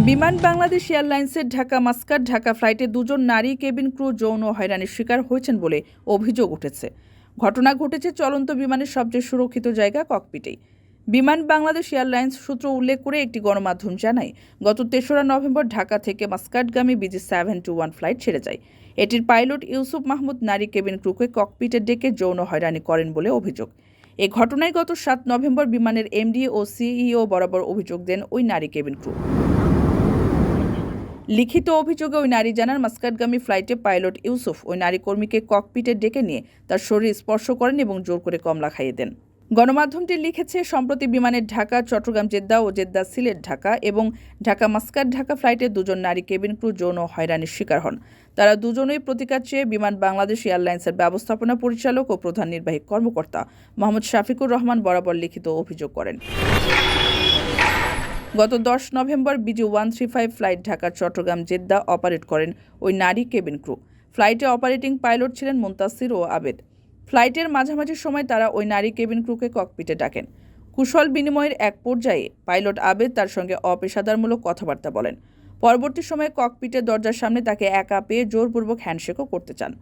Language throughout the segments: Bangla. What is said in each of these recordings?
বিমান বাংলাদেশ এয়ারলাইন্সের ঢাকা মাস্কাট ঢাকা ফ্লাইটে দুজন নারী কেবিন ক্রু যৌন হয়রানির শিকার হয়েছেন বলে অভিযোগ উঠেছে। ঘটনা ঘটেছে চলন্ত বিমানের সবচেয়ে সুরক্ষিত জায়গা ককপিটেই। বিমান বাংলাদেশ এয়ারলাইন্স সূত্র উল্লেখ করে একটি গণমাধ্যম জানায়, গত ৩রা নভেম্বর ঢাকা থেকে মাস্কাটগামী BG721 ফ্লাইট ছেড়ে যায়। এটির পাইলট ইউসুফ মাহমুদ নারী কেবিন ক্রুকে ককপিটে ডেকে যৌন হয়রানি করেন বলে অভিযোগ। এ ঘটনায় গত ৭ নভেম্বর বিমানের এমডি ও সিইও বরাবর অভিযোগ দেন ওই নারী কেবিন ক্রু। লিখিত অভিযোগে ওই নারী জানান, মাস্কাটগামী ফ্লাইটে পাইলট ইউসুফ ওই নারী কর্মীকে ককপিটে ডেকে নিয়ে তার শরীর স্পর্শ করেন এবং জোর করে কমলা খাইয়ে দেন। গণমাধ্যমটি লিখেছে, সম্প্রতি বিমানের ঢাকা চট্টগ্রাম জেদ্দা ও জেদ্দা সিলেট ঢাকা এবং ঢাকা মাস্কাট ঢাকা ফ্লাইটে দুজন নারী কেবিন ক্রু যৌন হয়রানির শিকার হন। তারা দুজনেই প্রতিকার চেয়ে বিমান বাংলাদেশ এয়ারলাইন্সের ব্যবস্থাপনা পরিচালক ও প্রধান নির্বাহী কর্মকর্তা মোহাম্মদ শাফিকুর রহমান বরাবর লিখিত অভিযোগ করেন। গত ১০ নভেম্বর BG135 flight Dhaka Chattogram Jeddah operate করেন ওই নারী কেবিন ক্রু। ফ্লাইটে অপারেটিং পাইলট ছিলেন মুন্তাসির ও আবেদ। ফ্লাইটের মাঝামাঝি সময় তারা ওই নারী কেবিন ক্রুকে ককপিটে ডাকেন। কুশল বিনিময়ের এক পর্যায়ে পাইলট আবেদ তার সঙ্গে অপেশাদারমূলক কথাবার্তা বলেন। পরবর্তী সময়ে ককপিটের দরজার সামনে তাকে একা পেয়ে জোরপূর্বক হ্যান্ডশেকও করতে চান।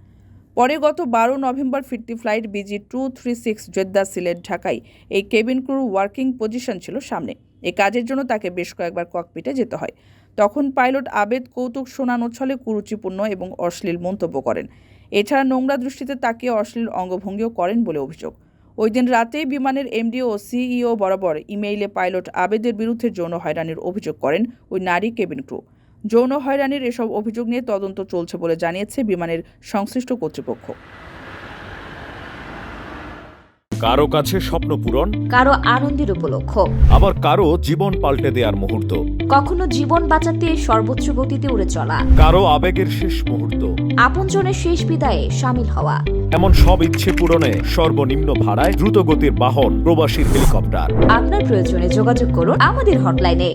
পরে গত ১২ নভেম্বর ফিরতি ফ্লাইট BG236 জেদ্দা সিলেট ঢাকায় এই কেবিন ক্রুর ওয়ার্কিং পজিশন ছিল সামনে। এই কাজের জন্য তাকে বেশ কয়েকবার ককপিটে যেতে হয়। তখন পাইলট আবেদ কৌতুক শোনানো ছলে কুরুচিপূর্ণ এবং অশ্লীল মন্তব্য করেন। এছাড়া নোংরা দৃষ্টিতে তাকিয়ে অশ্লীল অঙ্গভঙ্গিও করেন বলে অভিযোগ। ওই দিন রাতেই বিমানের এমডি ও সিইও বরাবর ইমেইলে পাইলট আবেদের বিরুদ্ধে যৌন হয়রানির অভিযোগ করেন ওই নারী কেবিন ক্রু। যৌন হয়রানির এসব অভিযোগ নিয়ে তদন্ত চলছে বলে জানিয়েছে বিমানের সংশ্লিষ্ট কর্তৃপক্ষ। কারো কাছে স্বপ্ন পূরণ, কারো আনন্দের উপলক্ষ, আবার কারো জীবন পাল্টে দেওয়ার মুহূর্ত, কখনো জীবন বাঁচাতে সর্বোচ্চ গতিতে উড়ে চলা, কারো আবেগের শেষ মুহূর্ত, আপনজনের শেষ বিদায়ে শামিল হওয়া, এমন সব ইচ্ছে পূরণে সর্বনিম্ন ভাড়ায় দ্রুতগতির বাহন প্রবাসী হেলিকপ্টার। আপনার প্রয়োজনে যোগাযোগ করুন আমাদের হটলাইনে।